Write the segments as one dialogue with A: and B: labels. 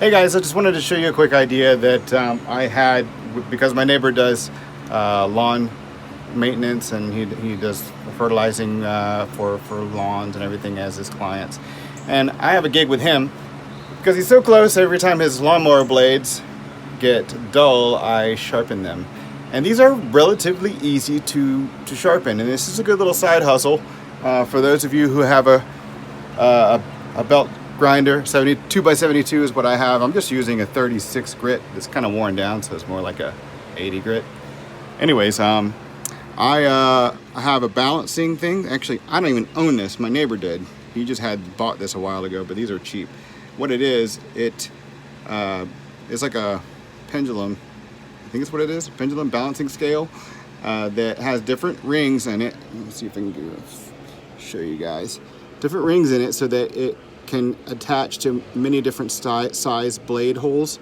A: Hey guys, I just wanted to show you a quick idea that I had because my neighbor does lawn maintenance and he does fertilizing for lawns and everything as his clients. And I have a gig with him because he's so close. Every time his lawnmower blades get dull, I sharpen them. And these are relatively easy to sharpen. And this is a good little side hustle for those of you who have a belt grinder. 72 by 72 is what I have. I'm just using a 36 grit. It's kind of worn down, so it's more like a 80 grit. Anyways, I have a balancing thing. Actually, I don't even own this. My neighbor did. He just had bought this a while ago, but these are cheap. What it is, it's like a pendulum. I think it's what it is, a pendulum balancing scale that has different rings in it. Let's see if I can show you guys. Different rings in it so that it can attach to many different size blade holes.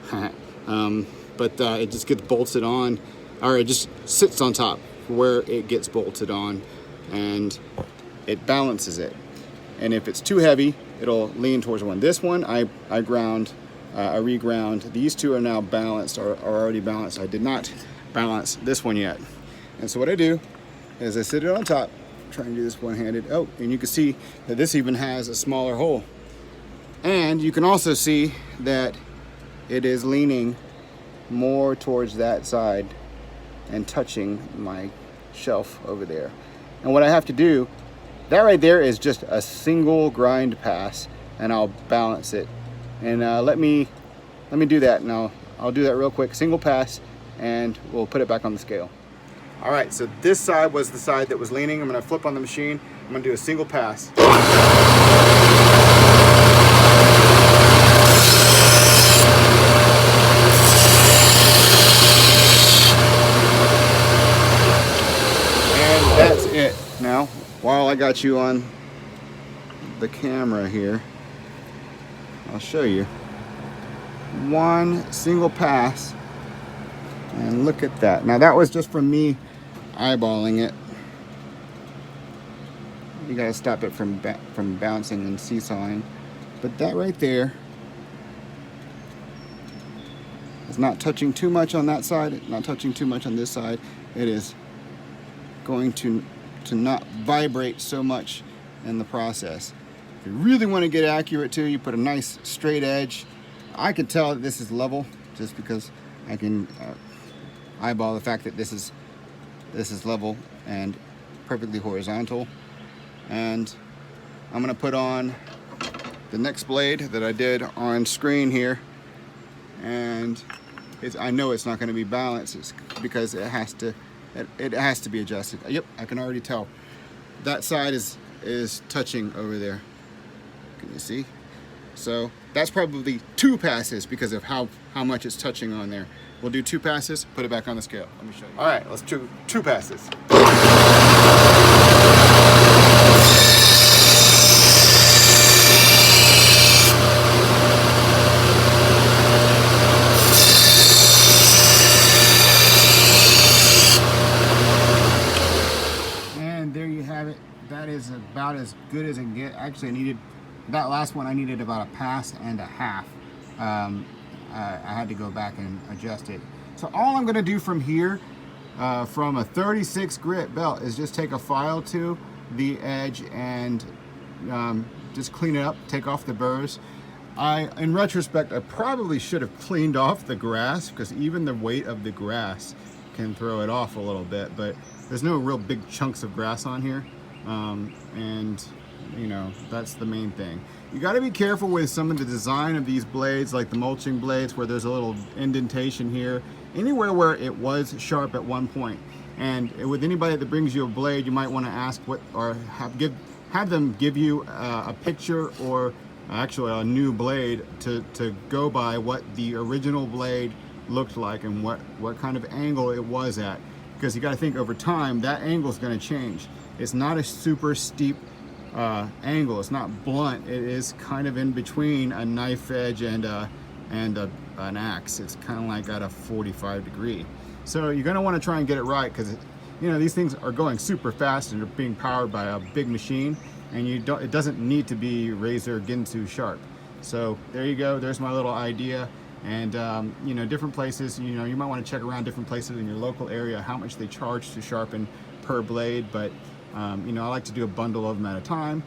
A: But it just gets bolted on, or it just sits on top where it gets bolted on, and it balances it. And if it's too heavy, it'll lean towards one. This one, I reground. These two are now balanced, are already balanced. I did not balance this one yet. And so what I do is I sit it on top, try and do this one-handed. Oh, and you can see that this even has a smaller hole. And you can also see that it is leaning more towards that side and touching my shelf over there. And what I have to do, that right there is just a single grind pass, and I'll balance it. And let me do that, and I'll do that real quick. Single pass, and we'll put it back on the scale. All right, so this side was the side that was leaning. I'm gonna flip on the machine. I'm gonna do a single pass. And that's it. Now, while I got you on the camera here, I'll show you. One single pass, and look at that. Now that was just from me eyeballing it. You gotta stop it from bouncing and seesawing. But that right there is not touching too much on that side, not touching too much on this side. It is going to not vibrate so much in the process. If you really want to get accurate too, you put a nice straight edge. I can tell that this is level just because I can eyeball the fact that this is level and perfectly horizontal. And I'm gonna put on the next blade that I did on screen here, and I know it's not going to be balanced. It's because it has to be adjusted. Yep, I can already tell that side is touching over there. Can you see? So that's probably 2 passes because of how much it's touching on there. We'll do 2 passes, put it back on the scale. Let me show you. All right, let's do 2 passes. And there you have it. That is about as good as it can get. Actually, that last one I needed about a pass and a half. I had to go back and adjust it. So all I'm gonna do from here, from a 36 grit belt, is just take a file to the edge and just clean it up, take off the burrs. In retrospect, I probably should have cleaned off the grass, because even the weight of the grass can throw it off a little bit, but there's no real big chunks of grass on here. And you know, that's the main thing. You got to be careful with some of the design of these blades, like the mulching blades, where there's a little indentation here, anywhere where it was sharp at one point. And with anybody that brings you a blade, you might want to ask have them give you a picture, or actually a new blade to go by what the original blade looked like and what kind of angle it was at, because you got to think over time that angle is going to change. It's not a super steep angle. It's not blunt. It is kind of in between a knife edge and an axe. It's kind of like at a 45 degree. So you're going to want to try and get it right, because these things are going super fast and are being powered by a big machine, and it doesn't need to be razor Ginsu sharp. So there you go. There's my little idea. And you know, different places, you know, you might want to check around different places in your local area how much they charge to sharpen per blade. But you know, I like to do a bundle of them at a time.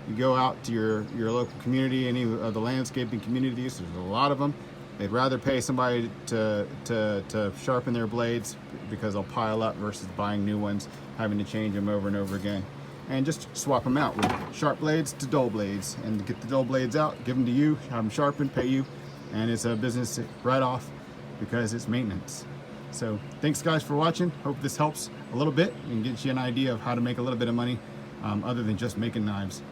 A: You go out to your local community, any of the landscaping communities, there's a lot of them. They'd rather pay somebody to sharpen their blades because they'll pile up versus buying new ones, having to change them over and over again. And just swap them out with sharp blades to dull blades, and get the dull blades out, give them to you, have them sharpened, pay you, and it's a business right off because it's maintenance. So thanks guys for watching. Hope this helps a little bit and gets you an idea of how to make a little bit of money other than just making knives.